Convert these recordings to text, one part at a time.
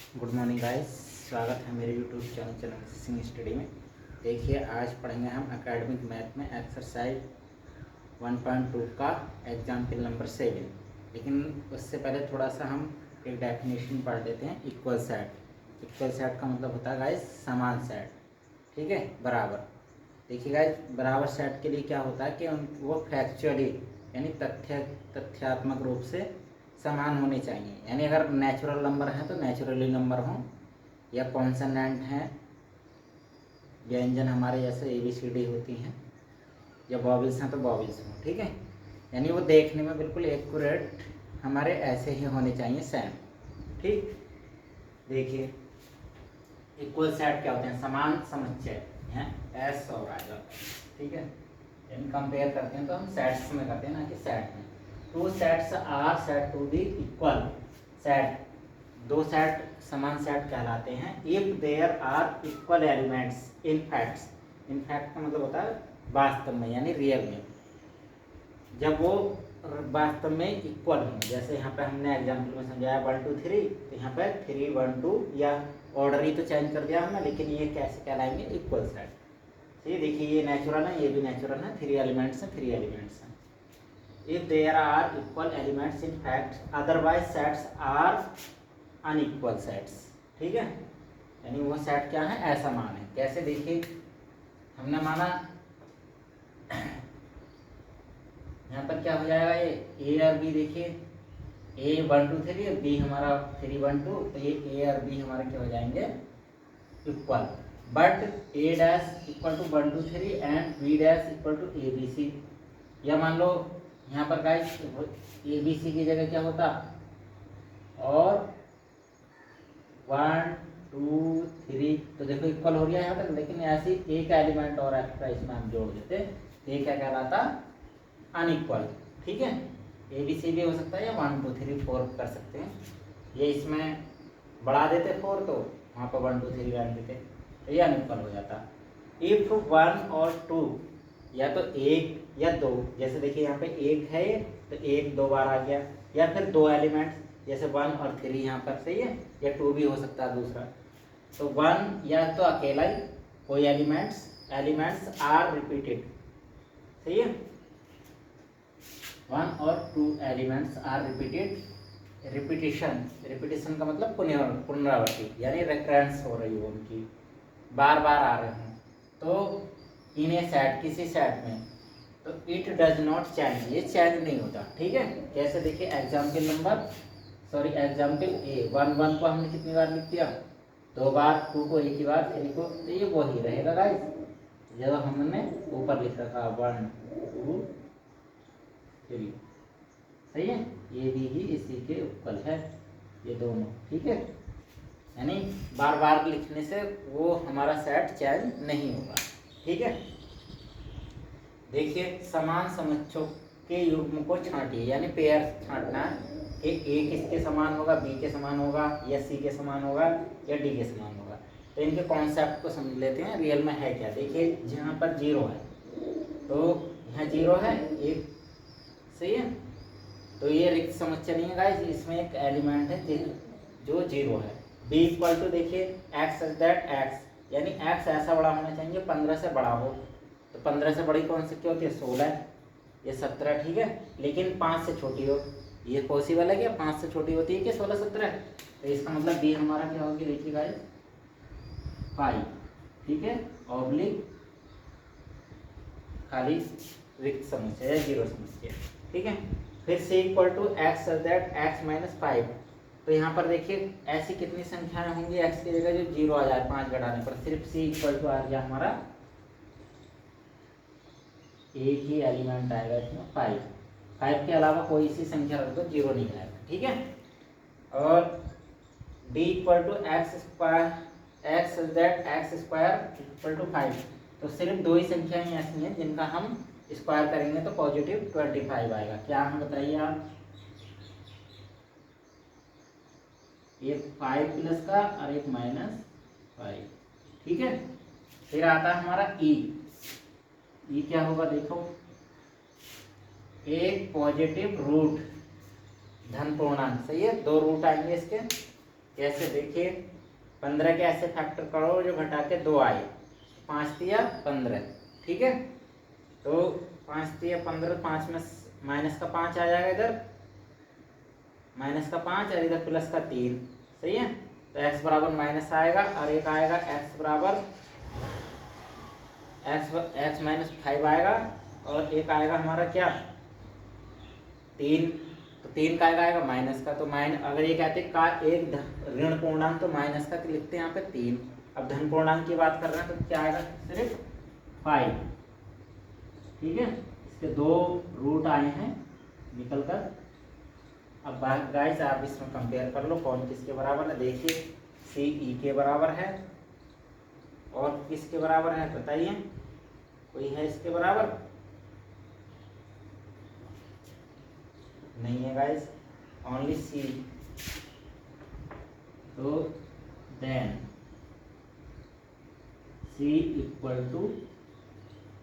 Good morning guys, स्वागत है मेरे यूट्यूब चैनल सिंग स्टडी में। देखिए, आज पढ़ेंगे हम एकेडमिक मैथ में एक्सरसाइज 1.2 का एग्जाम्पल नंबर 7। लेकिन उससे पहले थोड़ा सा हम एक डेफिनेशन पढ़ लेते हैं। Equal set. इक्वल सेट का मतलब होता है गाइस समान सेट, ठीक है, बराबर। देखिए गाइस, बराबर सेट के लिए क्या होता है कि वो फैक्चुअली यानी तथ्यात्मक रूप से समान होने चाहिए। यानी अगर नेचुरल नंबर हैं तो नेचुरली नंबर हों, या कॉन्सोनेंट हैं, व्यंजन हमारे जैसे ABCD होती हैं, या वॉवेल्स हैं तो वॉवेल्स हों, ठीक है। यानी वो देखने में बिल्कुल एक्यूरेट हमारे ऐसे ही होने चाहिए, सेम, ठीक। देखिए, इक्वल सेट क्या होते हैं? समान समुच्चय हैं, एस और आएगा, ठीक है। यानी कंपेयर करते हैं तो हम सेट्स में करते हैं, ना कि सेट में। Two sets are said to be equal set. दो सेट समान सेट कहलाते हैं if there are equal elements in facts. In fact का मतलब होता है वास्तव में, यानी रियल में। जब वो वास्तव में इक्वल हों, जैसे यहाँ पे हमने एग्जाम्पल में समझाया 1 2 3, तो यहाँ पे 3 1 2, या ऑर्डर ही तो चेंज कर दिया हमने, लेकिन ये कैसे कहलाएंगे? Equal set. ठीक, देखिए ये नेचुरल है, ये भी नेचुरल है, 3 एलिमेंट्स हैं, 3 एलिमेंट्स हैं। If there are equal elements in fact, otherwise sets are unequal sets, ठीक है। यानी वो सेट क्या है? असमान है। कैसे? देखिए, हमने माना यहाँ पर क्या हो जाएगा? ये A और B, देखिए A 1 2 3 और B हमारा 3 1 2, तो ये A और B हमारे क्या हो जाएंगे? Equal. But A dash equal to 1 2 3 and B dash equal to ABC। या मान लो यहाँ पर गाइस ABC की जगह क्या होता? और 1 2 3, तो देखो इक्वल हो गया यहाँ तक। लेकिन ऐसे एक एलिमेंट और एक्स्ट्रा इसमें हम जोड़ देते, तो ये क्या कहलाता? अनइक्वल, ठीक है। ABC भी हो सकता है, या 1 2 3 4 कर सकते हैं। ये इसमें बढ़ा देते 4, तो वहाँ पर 1 2 3 रख देते, तो ये अनइक्वल हो जाता। इफ 1 और 2, या तो 1 या 2, जैसे देखिए यहाँ पे 1 है तो 1 2 बार आ गया, या फिर 2 एलिमेंट्स जैसे 1 और 3 यहाँ पर, सही है, या 2 भी हो सकता है दूसरा। तो 1 या तो अकेला ही, कोई एलिमेंट्स आर रिपीटेड, सही है। 1 और 2 एलिमेंट्स आर रिपीटेड। रिपीटेशन का मतलब पुनरावृत्ति, यानी रेकरेंस हो रही हो उनकी, बार बार आ रहे हैं, तो इन ए सेट, किसी सेट में, तो इट डज नॉट चेंज, ये चेंज नहीं होता, ठीक है। कैसे? देखिए एग्जाम्पल A 1 1 को हमने कितनी बार लिख दिया? 2 बार, 2 को एक ही बार, 3 को, तो ये वही रहेगा गाइस जब हमने ऊपर लिख रखा 1 2 3, सही है। ये भी इसी के इक्वल है, ये दोनों, ठीक है। यानी बार बार लिखने से वो हमारा सेट चेंज नहीं होगा, ठीक है। देखिए, समान समुच्चयों के युग्म को छांटिए, यानी पेयर छांटना है कि A किसके समान होगा, B के समान होगा, या C के समान होगा, या D के समान होगा। तो इनके कॉन्सेप्ट को समझ लेते हैं, रियल में है क्या। देखिए, जहाँ पर 0 है, तो यहाँ 0 है, एक, सही है, तो ये रिक्त समुच्चय नहीं है गाइस, इसमें एक एलिमेंट है जो 0 है। B इक्वल टू, देखिए x सच दैट x, यानी x ऐसा बड़ा होना चाहिए 15 से बड़ा हो। तो 15 से बड़ी कौन सी क्या होती है? 16, ये 17, ठीक है। लेकिन 5 से छोटी हो, ये पॉसिबल है क्या? 5 से छोटी होती है कि 16 17? तो इसका मतलब B हमारा क्या होगी? देखिए गाइस 5, ठीक है, ऑब्लिक खाली रिक्त समुच्चय है, 0 समुच्चय, ठीक है। फिर C equal to x such that x minus 5। तो यहाँ पर देखिए ऐसी कितनी संख्याएं होंगी x की जगह जो 0 आ जाए 5 घटाने पर? सिर्फ C इक्वल टू आ गया हमारा, एक ही एलिमेंट आएगा इसमें 5 के अलावा कोई सी संख्या रख दो 0 नहीं आएगा, ठीक है। और D equal to x square equal to 5। तो सिर्फ 2 ही संख्याएं ऐसी हैं जिनका हम स्क्वायर करेंगे तो पॉजिटिव 25 आएगा। क्या हमें बताइए आप? एक 5 प्लस का और एक माइनस 5, ठीक है। फिर आता है हमारा ई क्या होगा? देखो, एक पॉजिटिव रूट, धन पूर्णांक, सही है, 2 रूट आएंगे इसके, कैसे, देखिए 15 के ऐसे फैक्टर करो जो घटा के 2 आए, 5 तिया 15, ठीक है। तो 5 तिया 15, 5 में माइनस का 5 आ जाएगा, इधर माइनस का 5 और इधर प्लस का 3, सही है। तो x बराबर माइनस आएगा और एक आएगा x बराबर x माइनस 5 आएगा, और एक आएगा हमारा क्या 3। तो 3 का आएगा माइनस का, तो अगर ये कहते हैं का एक ऋण पूर्णांक तो माइनस का लिखते हैं यहाँ पे 3। अब धन पूर्णांक की बात कर रहे हैं तो क्या आएगा, सिर्फ 5, ठीक है। इसके 2 रूट आए हैं निकल कर। अब गाइस आप इसमें कंपेयर कर लो कौन किसके बराबर है। देखिए सी ई के बराबर है, और किसके बराबर है बताइए, कोई है इसके बराबर? नहीं है गाइस, ओनली सी। तो देन सी इक्वल टू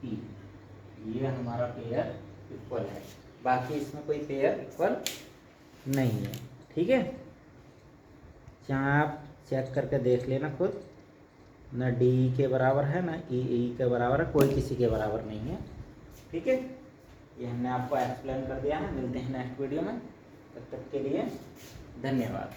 ई, ये हमारा पेयर इक्वल है, बाकी इसमें कोई पेयर इक्वल नहीं है, ठीक है। यहाँ आप चेक करके देख लेना खुद, ना डी के बराबर है ना ई के बराबर है, कोई किसी के बराबर नहीं है, ठीक है। ये हमने आपको एक्सप्लेन कर दिया है। मिलते हैं नेक्स्ट वीडियो में, तब तक के लिए धन्यवाद।